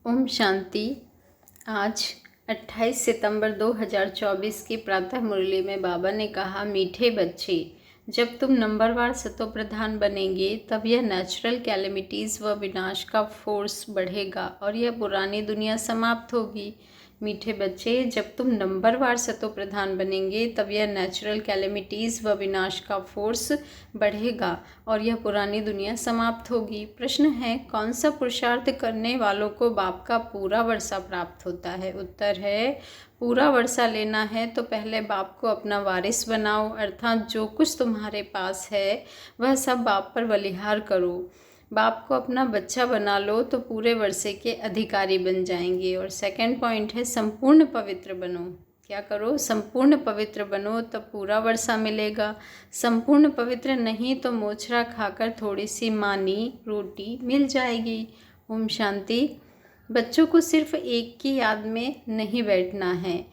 ओम शांति। आज 28 सितंबर 2024 की प्रातः मुरली में बाबा ने कहा, मीठे बच्चे, जब तुम नंबरवार सतो प्रधान बनेंगे तब यह नेचुरल कैलेमिटीज़ व विनाश का फोर्स बढ़ेगा और यह पुरानी दुनिया समाप्त होगी। मीठे बच्चे, जब तुम नंबरवार सतो प्रधान बनेंगे तब यह नेचुरल कैलेमिटीज़ व विनाश का फोर्स बढ़ेगा और यह पुरानी दुनिया समाप्त होगी। प्रश्न है, कौन सा पुरुषार्थ करने वालों को बाप का पूरा वर्षा प्राप्त होता है? उत्तर है, पूरा वर्षा लेना है तो पहले बाप को अपना वारिस बनाओ, अर्थात जो कुछ तुम्हारे पास है वह सब बाप पर बलिहार करो। बाप को अपना बच्चा बना लो तो पूरे वर्षे के अधिकारी बन जाएंगे। और सेकंड पॉइंट है, संपूर्ण पवित्र बनो। क्या करो? संपूर्ण पवित्र बनो, तब पूरा वर्षा मिलेगा। संपूर्ण पवित्र नहीं तो मोचरा खाकर थोड़ी सी मानी रोटी मिल जाएगी। ओम शांति। बच्चों को सिर्फ एक की याद में नहीं बैठना है,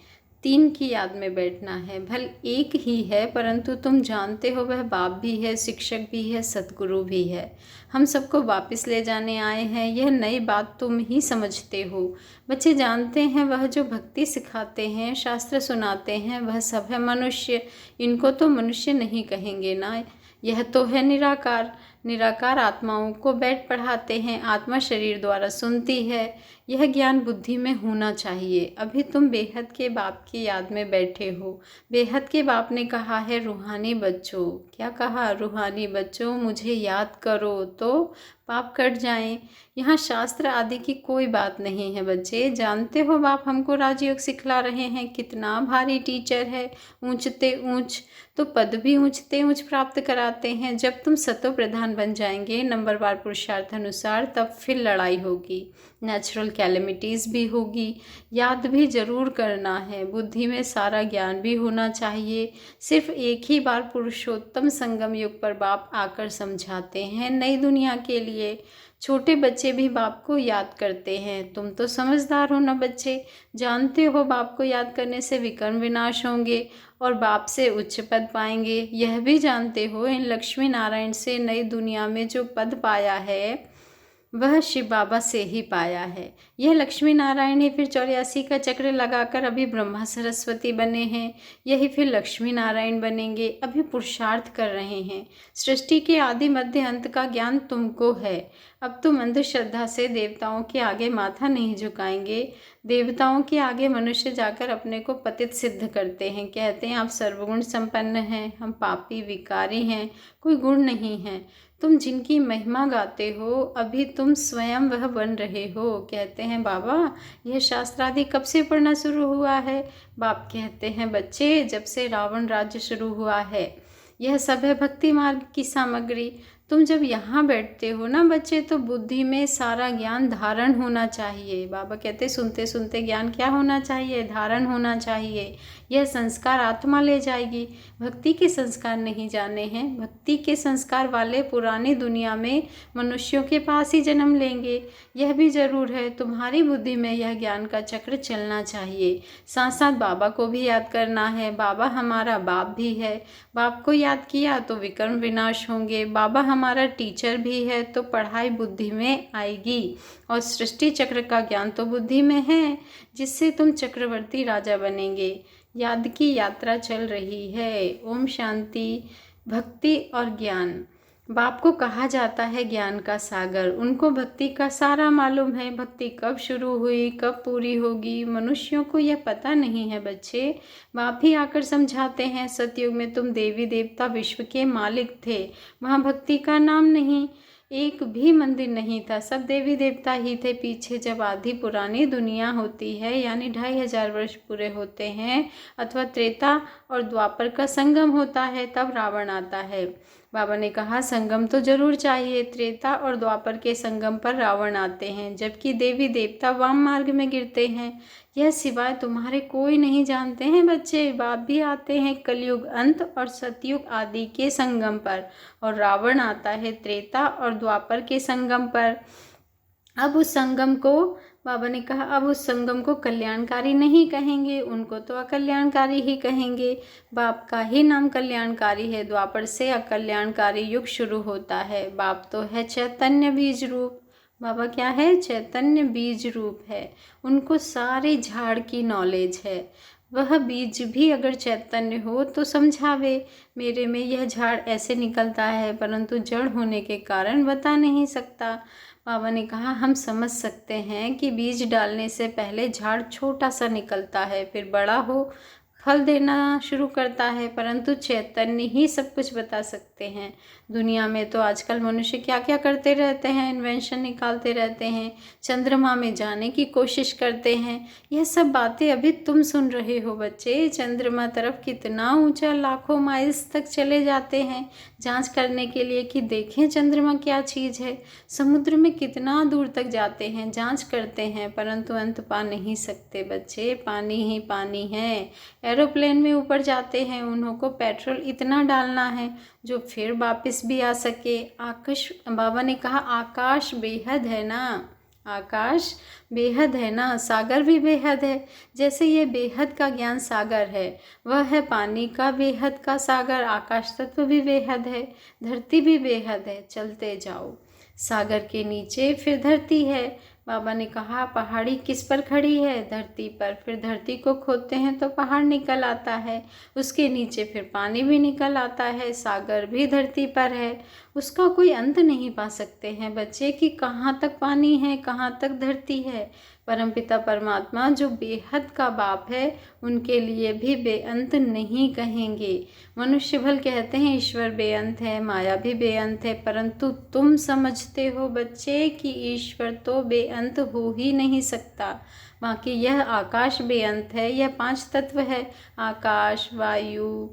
3 की याद में बैठना है। भले एक ही है परंतु तुम जानते हो वह बाप भी है, शिक्षक भी है, सद्गुरु भी है। हम सबको वापस ले जाने आए हैं। यह नई बात तुम ही समझते हो। बच्चे जानते हैं वह जो भक्ति सिखाते हैं, शास्त्र सुनाते हैं, वह सब है मनुष्य। इनको तो मनुष्य नहीं कहेंगे ना। यह तो है निराकार। निराकार आत्माओं को बैठ पढ़ाते हैं, आत्मा शरीर द्वारा सुनती है। यह ज्ञान बुद्धि में होना चाहिए। अभी तुम बेहद के बाप की याद में बैठे हो। बेहद के बाप ने कहा है, रूहानी बच्चों, क्या कहा? रूहानी बच्चों, मुझे याद करो तो पाप कट जाएं। यहाँ शास्त्र आदि की कोई बात नहीं है। बच्चे जानते हो बाप हमको राजयोग सिखला रहे हैं। कितना भारी टीचर है, ऊंचते ऊंच तो पद भी ऊंचते ऊंच प्राप्त कराते हैं। जब तुम सतो प्रधान बन जाएंगे नंबरवार पुरुषार्थ अनुसार, तब फिर लड़ाई होगी, नेचुरल कैलेमिटीज़ भी होगी। याद भी जरूर करना है, बुद्धि में सारा ज्ञान भी होना चाहिए। सिर्फ एक ही बार पुरुषोत्तम संगम युग पर बाप आकर समझाते हैं नई दुनिया के लिए। छोटे बच्चे भी बाप को याद करते हैं। तुम तो समझदार हो ना बच्चे, जानते हो बाप को याद करने से विकर्म विनाश होंगे और बाप से उच्च पद पाएंगे। यह भी जानते हो इन लक्ष्मी नारायण से नई दुनिया में जो पद पाया है वह शिव बाबा से ही पाया है। यह लक्ष्मी नारायण ही फिर 84 का चक्र लगाकर अभी ब्रह्मा सरस्वती बने हैं। यही फिर लक्ष्मी नारायण बनेंगे। अभी पुरुषार्थ कर रहे हैं। सृष्टि के आदि मध्य अंत का ज्ञान तुमको है। अब तुम अंधश्रद्धा से देवताओं के आगे माथा नहीं झुकाएंगे। देवताओं के आगे मनुष्य जाकर अपने को पतित सिद्ध करते हैं, कहते हैं आप सर्वगुण संपन्न हैं, हम पापी विकारी हैं, कोई गुण नहीं है। तुम जिनकी महिमा गाते हो अभी तुम स्वयं वह बन रहे हो। कहते हैं बाबा यह शास्त्र आदि कब से पढ़ना शुरू हुआ है? बाप कहते हैं बच्चे, जब से रावण राज्य शुरू हुआ है। यह सब है भक्ति मार्ग की सामग्री। तुम जब यहाँ बैठते हो ना बच्चे, तो बुद्धि में सारा ज्ञान धारण होना चाहिए। बाबा कहते सुनते सुनते ज्ञान क्या होना चाहिए? धारण होना चाहिए। यह संस्कार आत्मा ले जाएगी। भक्ति के संस्कार नहीं जाने हैं। भक्ति के संस्कार वाले पुरानी दुनिया में मनुष्यों के पास ही जन्म लेंगे। यह भी जरूर है तुम्हारी बुद्धि में यह ज्ञान का चक्र चलना चाहिए। साथ साथ बाबा को भी याद करना है। बाबा हमारा बाप भी है। बाप को याद किया तो विकर्म विनाश होंगे। बाबा हमारा टीचर भी है तो पढ़ाई बुद्धि में आएगी। और सृष्टि चक्र का ज्ञान तो बुद्धि में है, जिससे तुम चक्रवर्ती राजा बनेंगे। याद की यात्रा चल रही है। ओम शांति। भक्ति और ज्ञान। बाप को कहा जाता है ज्ञान का सागर। उनको भक्ति का सारा मालूम है। भक्ति कब शुरू हुई, कब पूरी होगी, मनुष्यों को यह पता नहीं है बच्चे। बाप ही आकर समझाते हैं, सतयुग में तुम देवी देवता विश्व के मालिक थे। वहाँ भक्ति का नाम नहीं, एक भी मंदिर नहीं था, सब देवी देवता ही थे। पीछे जब आधी पुरानी दुनिया होती है, यानी 2500 वर्ष पूरे होते हैं, अथवा त्रेता और द्वापर का संगम होता है, तब रावण आता है। बाबा ने कहा संगम तो जरूर चाहिए। त्रेता और द्वापर के संगम पर रावण आते हैं, जबकि देवी देवता वाम मार्ग में गिरते हैं। यह सिवाय तुम्हारे कोई नहीं जानते हैं बच्चे। बाप भी आते हैं कलयुग अंत और सतयुग आदि के संगम पर, और रावण आता है त्रेता और द्वापर के संगम पर। अब उस संगम को बाबा ने कहा, अब उस संगम को कल्याणकारी नहीं कहेंगे, उनको तो अकल्याणकारी ही कहेंगे। बाप का ही नाम कल्याणकारी है। द्वापर से अकल्याणकारी युग शुरू होता है। बाप तो है चैतन्य बीज रूप। बाबा क्या है? चैतन्य बीज रूप है। उनको सारे झाड़ की नॉलेज है। वह बीज भी अगर चैतन्य हो तो समझावे, मेरे में यह झाड़ ऐसे निकलता है, परंतु जड़ होने के कारण बता नहीं सकता। बाबा ने कहा हम समझ सकते हैं कि बीज डालने से पहले झाड़ छोटा सा निकलता है, फिर बड़ा हो फल देना शुरू करता है, परंतु चैतन्य ही सब कुछ बता सकते हैं। दुनिया में तो आजकल मनुष्य क्या क्या करते रहते हैं, इन्वेंशन निकालते रहते हैं, चंद्रमा में जाने की कोशिश करते हैं। यह सब बातें अभी तुम सुन रहे हो बच्चे। चंद्रमा तरफ कितना ऊंचा लाखों माइल्स तक चले जाते हैं जांच करने के लिए कि देखें चंद्रमा क्या चीज़ है। समुद्र में कितना दूर तक जाते हैं, जांच करते हैं, परंतु अंत पा नहीं सकते बच्चे। पानी ही पानी है। एरोप्लेन में ऊपर जाते हैं, उन्हों को पेट्रोल इतना डालना है जो फिर वापस भी आ सके। आकाश, बाबा ने कहा आकाश बेहद है ना, आकाश बेहद है ना, सागर भी बेहद है। जैसे ये बेहद का ज्ञान सागर है, वह है पानी का बेहद का सागर। आकाश तत्व भी बेहद है, धरती भी बेहद है। चलते जाओ, सागर के नीचे फिर धरती है। बाबा ने कहा पहाड़ी किस पर खड़ी है? धरती पर। फिर धरती को खोदते हैं तो पहाड़ निकल आता है, उसके नीचे फिर पानी भी निकल आता है। सागर भी धरती पर है, उसका कोई अंत नहीं पा सकते हैं बच्चे कि कहाँ तक पानी है, कहाँ तक धरती है। परमपिता परमात्मा जो बेहद का बाप है, उनके लिए भी बेअंत नहीं कहेंगे। मनुष्य भल कहते हैं ईश्वर बेअंत है, माया भी बेअंत है, परंतु तुम समझते हो बच्चे कि ईश्वर तो बेअंत हो ही नहीं सकता। बाकी यह आकाश बेअंत है, यह 5 तत्व है, आकाश, वायु,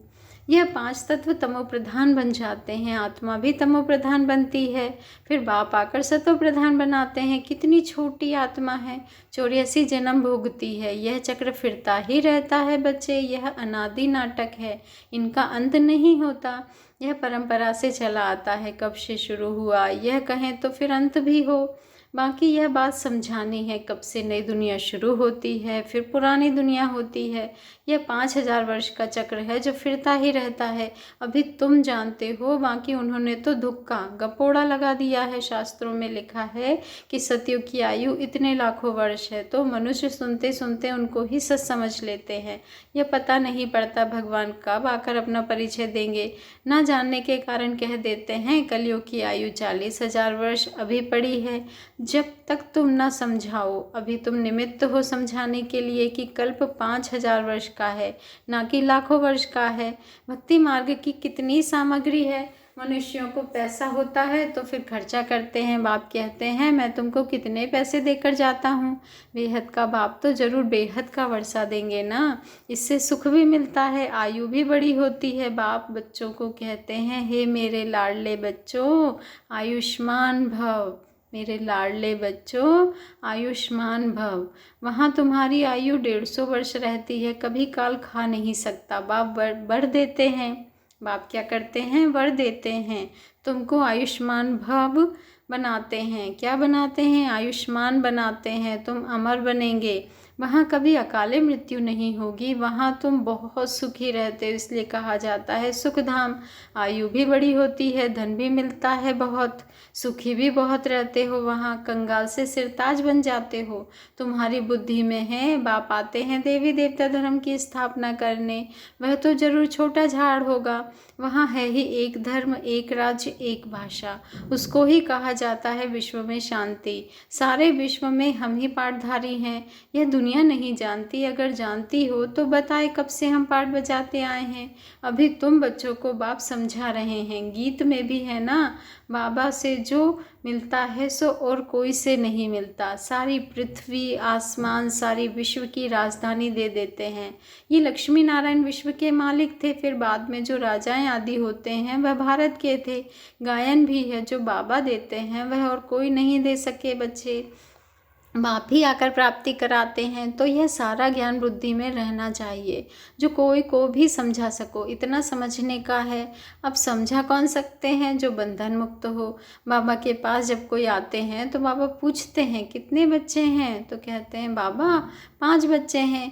यह 5 तत्व तमो प्रधान बन जाते हैं। आत्मा भी तमो प्रधान बनती है, फिर बाप आकर सतो प्रधान बनाते हैं। कितनी छोटी आत्मा है, 84 जन्म भोगती है। यह चक्र फिरता ही रहता है बच्चे। यह अनादि नाटक है, इनका अंत नहीं होता। यह परंपरा से चला आता है, कब से शुरू हुआ यह कहें तो फिर अंत भी हो। बाकी यह बात समझानी है कब से नई दुनिया शुरू होती है, फिर पुरानी दुनिया होती है। यह 5000 वर्ष का चक्र है जो फिरता ही रहता है। अभी तुम जानते हो, बाकी उन्होंने तो धुक्का गपोड़ा लगा दिया है। शास्त्रों में लिखा है कि सतयुग की आयु इतने लाखों वर्ष है, तो मनुष्य सुनते सुनते उनको ही सच समझ लेते हैं। यह पता नहीं पड़ता भगवान कब आकर अपना परिचय देंगे। ना जानने के कारण कह देते हैं कलयुग की आयु 40,000 वर्ष अभी पड़ी है। जब तक तुम ना समझाओ, अभी तुम निमित्त हो समझाने के लिए कि कल्प 5000 वर्ष का है, ना कि लाखों वर्ष का है। भक्ति मार्ग की कितनी सामग्री है। मनुष्यों को पैसा होता है तो फिर खर्चा करते हैं। बाप कहते हैं मैं तुमको कितने पैसे देकर जाता हूँ। बेहद का बाप तो जरूर बेहद का वर्षा देंगे ना, इससे सुख भी मिलता है, आयु भी बड़ी होती है। बाप बच्चों को कहते हैं हे मेरे लाडले बच्चों आयुष्मान भव, मेरे लाडले बच्चों आयुष्मान भव। वहाँ तुम्हारी आयु 150 वर्ष रहती है, कभी काल खा नहीं सकता। बाप वर देते हैं। बाप क्या करते हैं? वर देते हैं, तुमको आयुष्मान भव बनाते हैं। क्या बनाते हैं? आयुष्मान बनाते हैं। तुम अमर बनेंगे, वहाँ कभी अकाले मृत्यु नहीं होगी, वहाँ तुम बहुत सुखी रहते हो, इसलिए कहा जाता है सुखधाम। आयु भी बड़ी होती है, धन भी मिलता है बहुत, सुखी भी बहुत रहते हो। वहाँ कंगाल से सिरताज बन जाते हो। तुम्हारी बुद्धि में है, बाप आते हैं देवी देवता धर्म की स्थापना करने, वह तो जरूर छोटा झाड़ होगा। वहाँ है ही एक धर्म, एक राज्य, एक भाषा, उसको ही कहा जाता है विश्व में शांति। सारे विश्व में हम ही पाठधारी हैं, यह दुनिया नहीं जानती। अगर जानती हो तो बताए कब से हम पाठ बजाते आए हैं। अभी तुम बच्चों को बाप समझा रहे हैं। गीत में भी है ना, बाबा से जो मिलता है सो और कोई से नहीं मिलता। सारी पृथ्वी आसमान सारी विश्व की राजधानी दे देते हैं। ये लक्ष्मी नारायण विश्व के मालिक थे, फिर बाद में जो राजाएं आदि होते हैं वह भारत के थे। गायन भी है जो बाबा देते हैं, वह और कोई नहीं दे सके बच्चे, बाप ही आकर प्राप्ति कराते हैं। तो यह सारा ज्ञान बुद्धि में रहना चाहिए, जो कोई को भी समझा सको, इतना समझने का है। अब समझा कौन सकते हैं? जो बंधन मुक्त हो। बाबा के पास जब कोई आते हैं तो बाबा पूछते हैं कितने बच्चे हैं, तो कहते हैं बाबा 5 बच्चे हैं।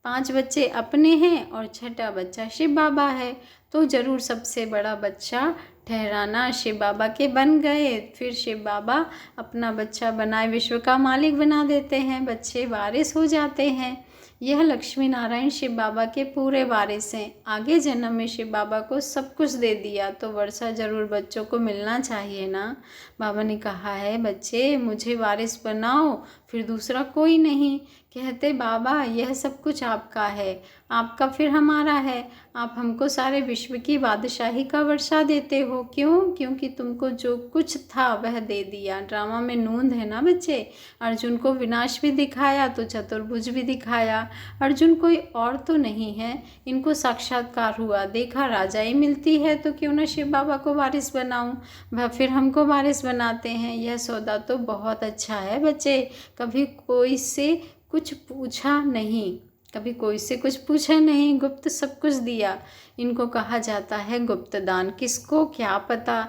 5 बच्चे अपने हैं और छठा बच्चा शिव बाबा है। तो जरूर सबसे बड़ा बच्चा ठहराना शिव बाबा के बन गए। फिर शिव बाबा अपना बच्चा बनाए विश्व का मालिक बना देते हैं, बच्चे वारिस हो जाते हैं। यह लक्ष्मी नारायण शिव बाबा के पूरे वारिस हैं। आगे जन्म में शिव बाबा को सब कुछ दे दिया तो वर्षा जरूर बच्चों को मिलना चाहिए ना। बाबा ने कहा है बच्चे मुझे वारिस बनाओ, फिर दूसरा कोई नहीं। कहते बाबा यह सब कुछ आपका है, आपका फिर हमारा है। आप हमको सारे विश्व की बादशाही का वर्षा देते हो, क्यों? क्योंकि तुमको जो कुछ था वह दे दिया। ड्रामा में नूंद है ना बच्चे। अर्जुन को विनाश भी दिखाया तो चतुर्भुज भी दिखाया। अर्जुन कोई और तो नहीं है, इनको साक्षात्कार हुआ, देखा राजाई मिलती है तो क्यों ना शिव बाबा को वारिस बनाऊं। वह फिर हमको वारिस बनाते हैं। यह सौदा तो बहुत अच्छा है बच्चे। कभी कोई से कुछ पूछा नहीं, कभी कोई से कुछ पूछा नहीं, गुप्त सब कुछ दिया। इनको कहा जाता है गुप्त दान। किसको क्या पता।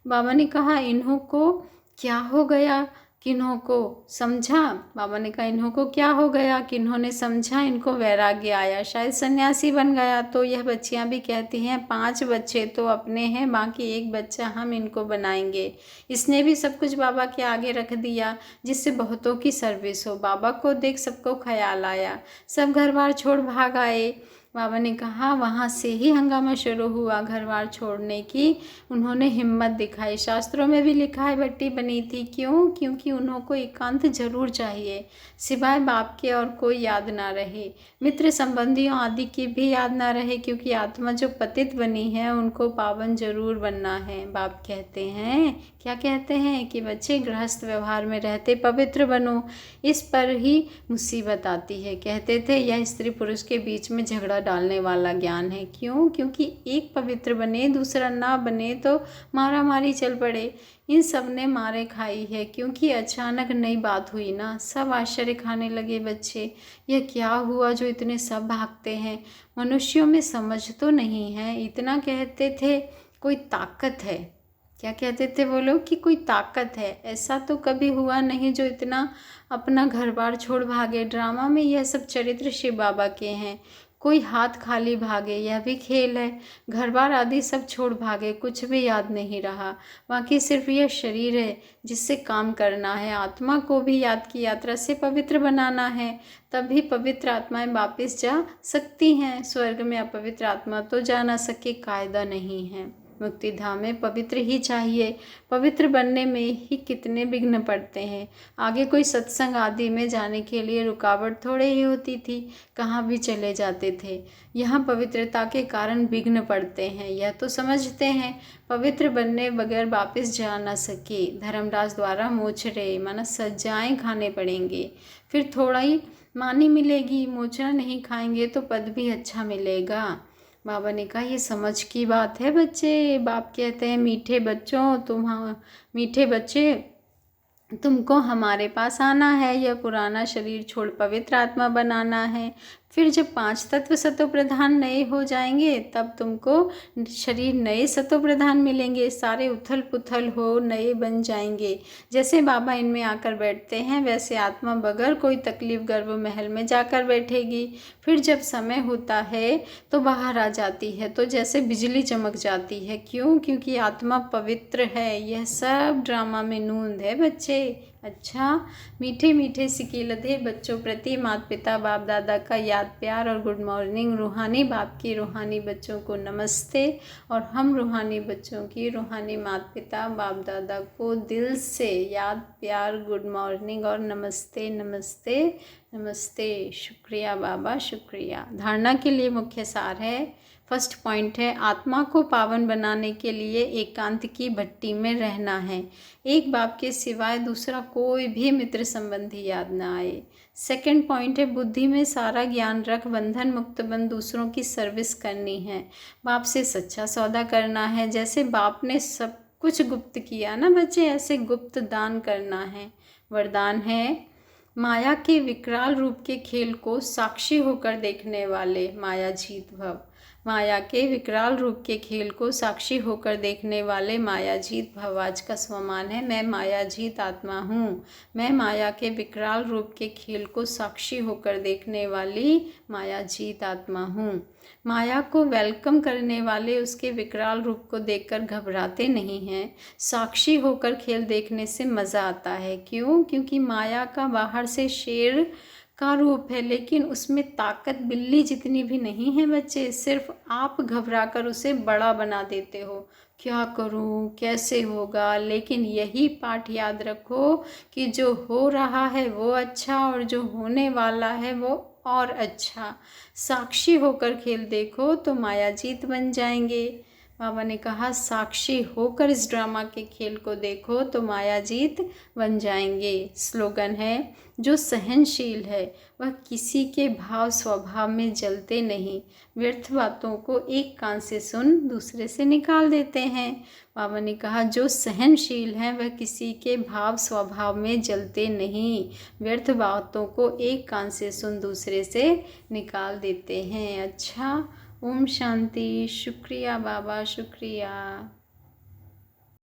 बाबा ने कहा इन्हों को क्या हो गया, किन्हों को समझा। बाबा ने कहा इन्हों को क्या हो गया, किन्होंने समझा, इनको वैराग्य आया, शायद सन्यासी बन गया। तो यह बच्चियां भी कहती हैं 5 बच्चे तो अपने हैं, बाकी 1 बच्चा हम इनको बनाएंगे। इसने भी सब कुछ बाबा के आगे रख दिया जिससे बहुतों की सर्विस हो। बाबा को देख सबको ख्याल आया, सब घर बार छोड़ भाग आए। बाबा ने कहा वहाँ से ही हंगामा शुरू हुआ घर बार छोड़ने की। उन्होंने हिम्मत दिखाई। शास्त्रों में भी लिखा है भट्टी बनी थी। क्यों? क्योंकि उन्हों को एकांत जरूर चाहिए, सिवाय बाप के और कोई याद ना रहे, मित्र संबंधियों आदि की भी याद ना रहे, क्योंकि आत्मा जो पतित बनी है उनको पावन जरूर बनना है। बाप कहते हैं, क्या कहते हैं कि बच्चे गृहस्थ व्यवहार में रहते पवित्र बनो। इस पर ही मुसीबत आती है। कहते थे यह स्त्री पुरुष के बीच में झगड़ा डालने वाला ज्ञान है। क्यों? क्योंकि एक पवित्र बने दूसरा ना बने तो मारा मारी चल पड़े। इन सब ने मारे खाई है, क्योंकि अचानक नई बात हुई ना। सब आश्चर्य खाने लगे बच्चे, यह क्या हुआ जो इतने सब भागते हैं। मनुष्यों में समझ तो नहीं है। इतना कहते थे कोई ताकत है। क्या कहते थे वो लोग कि कोई ताकत है। ऐसा तो कभी हुआ नहीं जो इतना अपना घर बार छोड़ भागे। ड्रामा में यह सब चरित्र शिव बाबा के हैं। कोई हाथ खाली भागे यह भी खेल है। घर बार आदि सब छोड़ भागे, कुछ भी याद नहीं रहा। बाकी सिर्फ यह शरीर है जिससे काम करना है। आत्मा को भी याद की यात्रा से पवित्र बनाना है, तभी पवित्र आत्माएं वापस जा सकती हैं। स्वर्ग में अपवित्र आत्मा तो जा ना सके, कायदा नहीं है। मुक्ति धाम में पवित्र ही चाहिए। पवित्र बनने में ही कितने विघ्न पड़ते हैं। आगे कोई सत्संग आदि में जाने के लिए रुकावट थोड़े ही होती थी, कहाँ भी चले जाते थे। यहाँ पवित्रता के कारण विघ्न पड़ते हैं, यह तो समझते हैं। पवित्र बनने बगैर वापस जा न सके। धर्मराज द्वारा मोचरे माना सज्जाएं खाने पड़ेंगे, फिर थोड़ा ही मानी मिलेगी। मोचरा नहीं खाएंगे तो पद भी अच्छा मिलेगा। बाबा ने कहा ये समझ की बात है बच्चे। बाप कहते हैं मीठे बच्चों मीठे बच्चे तुमको हमारे पास आना है। यह पुराना शरीर छोड़ पवित्र आत्मा बनाना है। फिर जब 5 तत्व सतो प्रधान नए हो जाएंगे तब तुमको शरीर नए सतो प्रधान मिलेंगे। सारे उथल पुथल हो नए बन जाएंगे। जैसे बाबा इनमें आकर बैठते हैं वैसे आत्मा बगैर कोई तकलीफ गर्भ महल में जाकर बैठेगी। फिर जब समय होता है तो बाहर आ जाती है तो जैसे बिजली चमक जाती है। क्यों? क्योंकि आत्मा पवित्र है। यह सब ड्रामा में नूंद है बच्चे। अच्छा, मीठे मीठे सिकीलधे बच्चों प्रति माता पिता बाप दादा का याद प्यार और गुड मॉर्निंग। रूहानी बाप की रूहानी बच्चों को नमस्ते, और हम रूहानी बच्चों की रूहानी माता पिता बाप दादा को दिल से याद प्यार गुड मॉर्निंग और नमस्ते नमस्ते नमस्ते। शुक्रिया बाबा, शुक्रिया। धारणा के लिए मुख्य सार है। फर्स्ट पॉइंट है आत्मा को पावन बनाने के लिए एकांत की भट्टी में रहना है। एक बाप के सिवाय दूसरा कोई भी मित्र संबंधी याद न आए। सेकंड पॉइंट है बुद्धि में सारा ज्ञान रख बंधन मुक्त बन दूसरों की सर्विस करनी है। बाप से सच्चा सौदा करना है। जैसे बाप ने सब कुछ गुप्त किया ना बच्चे, ऐसे गुप्त दान करना है। वरदान है माया के विकराल रूप के खेल को साक्षी होकर देखने वाले माया जीत भव। माया के विकराल रूप के खेल को साक्षी होकर देखने वाले मायाजीत भववाच का स्वमान है। मैं मायाजीत आत्मा हूँ। मैं माया के विकराल रूप के खेल को साक्षी होकर देखने वाली मायाजीत आत्मा हूँ। माया को वेलकम करने वाले उसके विकराल रूप को देखकर घबराते नहीं हैं। साक्षी होकर खेल देखने से मज़ा आता है। क्यों? क्योंकि माया का बाहर से शेर का रूप है, लेकिन उसमें ताकत बिल्ली जितनी भी नहीं है बच्चे। सिर्फ आप घबरा कर उसे बड़ा बना देते हो। क्या करूं, कैसे होगा? लेकिन यही पाठ याद रखो कि जो हो रहा है वो अच्छा और जो होने वाला है वो और अच्छा। साक्षी होकर खेल देखो तो मायाजीत बन जाएंगे। बाबा ने कहा साक्षी होकर इस ड्रामा के खेल को देखो तो मायाजीत बन जाएंगे। स्लोगन है, जो सहनशील है वह किसी के भाव स्वभाव में जलते नहीं, व्यर्थ बातों को एक कान से सुन दूसरे से निकाल देते हैं। बाबा ने कहा जो सहनशील है वह किसी के भाव स्वभाव में जलते नहीं, व्यर्थ बातों को एक कान से सुन दूसरे से निकाल देते हैं। अच्छा, ओम शांति। शुक्रिया बाबा, शुक्रिया।